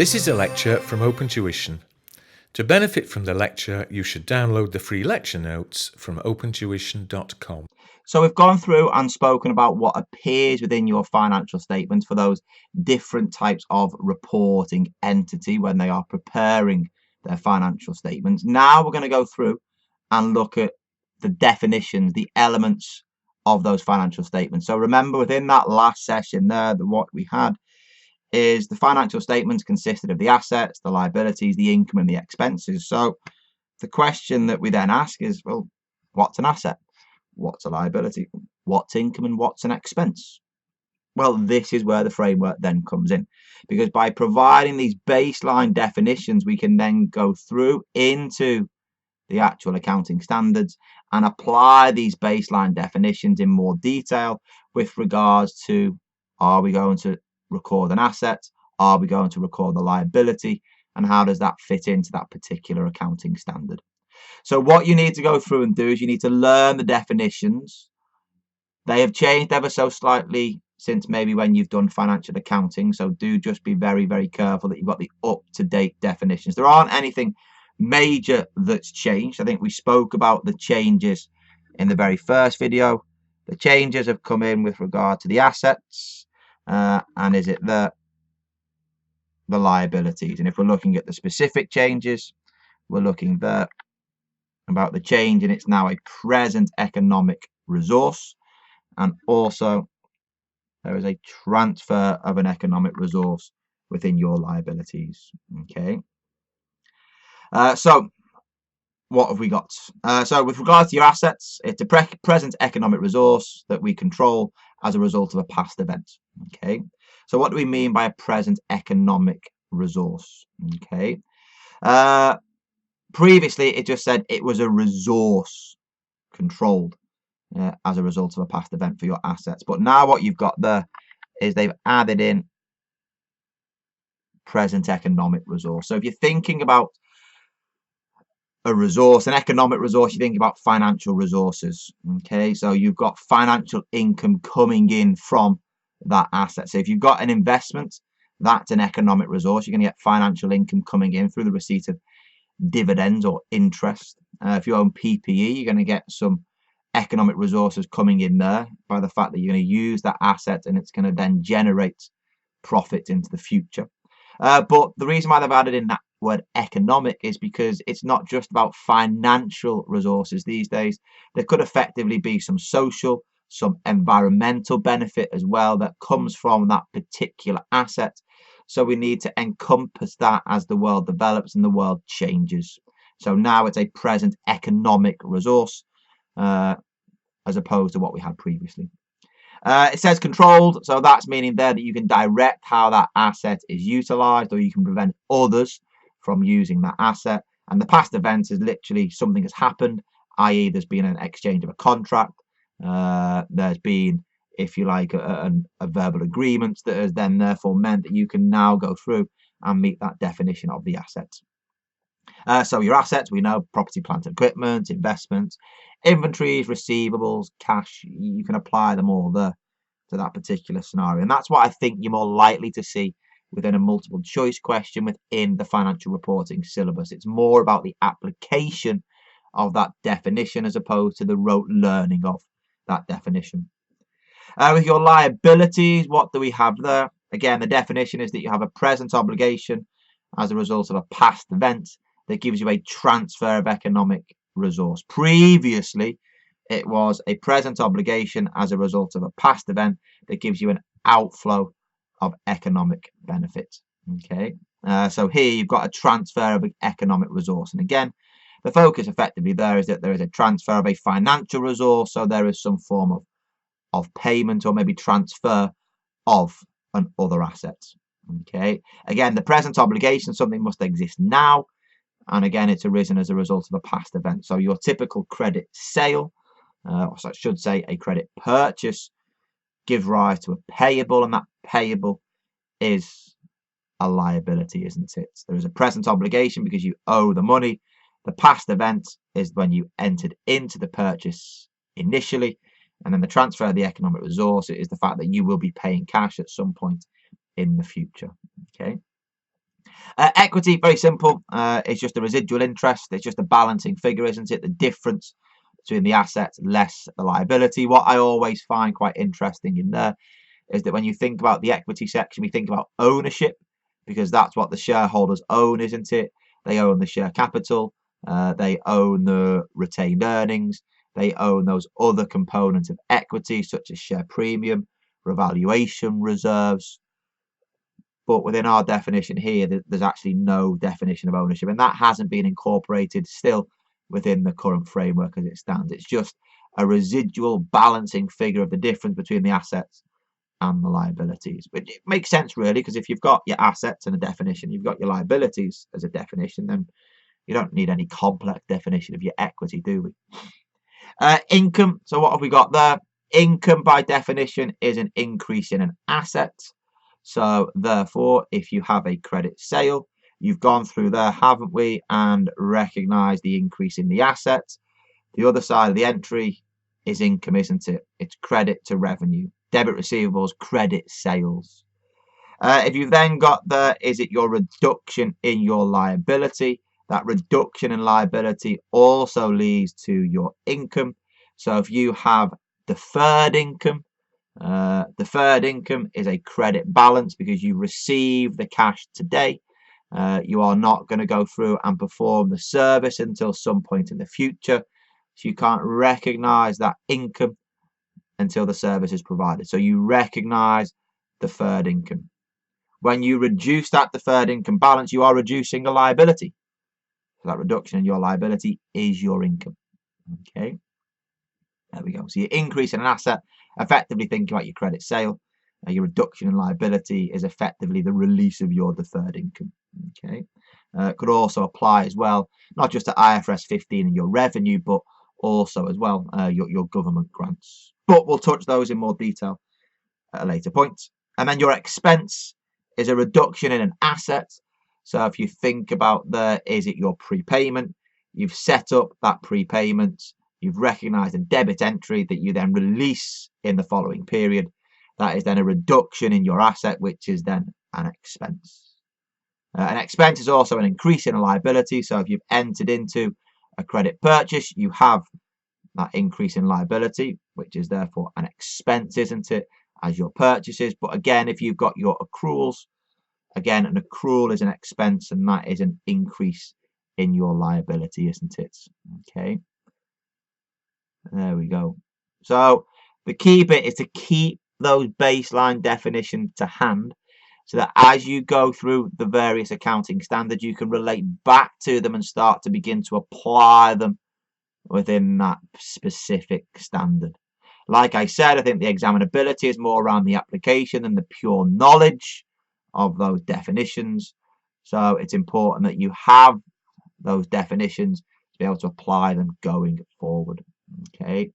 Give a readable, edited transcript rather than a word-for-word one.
This is a lecture from Open Tuition. To benefit from the lecture, you should download the free lecture notes from opentuition.com. So we've gone through and spoken about what appears within your financial statements for those different types of reporting entity when they are preparing their financial statements. Now we're going to go through and look at the definitions, the elements of those financial statements. So remember, within that last session there, what we had is the financial statements consisted of the assets, the liabilities, the income, and the expenses. So the question that we then ask is, well, what's an asset? What's a liability? What's income and what's an expense? Well, this is where the framework then comes in, because by providing these baseline definitions, we can then go through into the actual accounting standards and apply these baseline definitions in more detail with regards to, are we going to record an asset? Are we going to record the liability? And how does that fit into that particular accounting standard? So what you need to go through and do is you need to learn the definitions. They have changed ever so slightly since maybe when you've done financial accounting. So do just be very, very careful that you've got the up-to-date definitions. There aren't anything major that's changed. I think we spoke about the changes in the very first video. The changes have come in with regard to the assets. And is it the liabilities? And if we're looking at the specific changes, we're looking there about the change, and it's now a present economic resource, and also there is a transfer of an economic resource within your liabilities. Okay, so what have we got? So with regards to your assets, it's a present economic resource that we control as a result of a past event. Okay, so what do we mean by a present economic resource? Okay, previously it just said it was a resource controlled as a result of a past event for your assets, but now what you've got there is they've added in present economic resource. So if you're thinking about a resource, an economic resource, you think about financial resources. Okay, so you've got financial income coming in from that asset. So if you've got an investment, that's an economic resource. You're going to get financial income coming in through the receipt of dividends or interest. If you own PPE, you're going to get some economic resources coming in there by the fact that you're going to use that asset and it's going to then generate profit into the future. But the reason why they've added in that word economic is because it's not just about financial resources these days. There could effectively be some social, some environmental benefit as well that comes from that particular asset. So we need to encompass that as the world develops and the world changes. So now it's a present economic resource as opposed to what we had previously. It says controlled, so that's meaning there that you can direct how that asset is utilized, or you can prevent others from using that asset. And the past events is literally something has happened, i.e. there's been an exchange of a contract, there's been, if you like, a verbal agreement that has then therefore meant that you can now go through and meet that definition of the assets. So your assets, we know property, plant and equipment, investments, inventories, receivables, cash, you can apply them all there to that particular scenario. And that's what I think you're more likely to see within a multiple choice question within the financial reporting syllabus. It's more about the application of that definition as opposed to the rote learning of that definition. With your liabilities, what do we have there? Again, the definition is that you have a present obligation as a result of a past event that gives you a transfer of economic resource. Previously, it was a present obligation as a result of a past event that gives you an outflow of economic benefit. Okay, so here you've got a transfer of an economic resource, and again, the focus effectively there is that there is a transfer of a financial resource, so there is some form of payment or maybe transfer of an other asset. Okay, again, the present obligation, something must exist now, and again, it's arisen as a result of a past event. So your typical credit sale, or so I should say a credit purchase, gives rise to a payable, and that payable is a liability, isn't it? There is a present obligation because you owe the money. The past event is when you entered into the purchase initially, and then the transfer of the economic resource is the fact that you will be paying cash at some point in the future. Okay. Equity, very simple. It's just a residual interest. It's just a balancing figure, isn't it? The difference between the assets less the liability. What I always find quite interesting in there is that when you think about the equity section, we think about ownership, because that's what the shareholders own, isn't it? They own the share capital, they own the retained earnings, they own those other components of equity, such as share premium, revaluation reserves. But within our definition here, there's actually no definition of ownership, and that hasn't been incorporated still within the current framework as it stands. It's just a residual balancing figure of the difference between the assets and the liabilities, which it makes sense really, because if you've got your assets and a definition, you've got your liabilities as a definition, then you don't need any complex definition of your equity, do we? Income. So what have we got there? Income by definition is an increase in an asset. So therefore, if you have a credit sale, you've gone through there, haven't we, and recognized the increase in the assets. The other side of the entry is income, isn't it? It's credit to revenue. Debit receivables, credit sales. If you've then got there, is it your reduction in your liability? That reduction in liability also leads to your income. So if you have deferred income is a credit balance because you receive the cash today. You are not going to go through and perform the service until some point in the future. So you can't recognize that income until the service is provided. So you recognize deferred income. When you reduce that deferred income balance, you are reducing a liability. So that reduction in your liability is your income. Okay, there we go. So you're increasing an asset, effectively thinking about your credit sale. Your reduction in liability is effectively the release of your deferred income. Okay, could also apply as well, not just to IFRS 15 and your revenue, but also as well your government grants. But we'll touch those in more detail at a later point. And then your expense is a reduction in an asset. So if you think about there, is it your prepayment? You've set up that prepayment. You've recognized a debit entry that you then release in the following period. That is then a reduction in your asset, which is then an expense. An expense is also an increase in a liability. So if you've entered into a credit purchase, you have that increase in liability, which is therefore an expense, isn't it, as your purchases. But again, if you've got your accruals, again, an accrual is an expense, and that is an increase in your liability, isn't it? Okay, there we go. So the key bit is to keep those baseline definitions to hand, so that as you go through the various accounting standards, you can relate back to them and start to begin to apply them within that specific standard. Like I said, I think the examinability is more around the application than the pure knowledge of those definitions. So it's important that you have those definitions to be able to apply them going forward. Okay,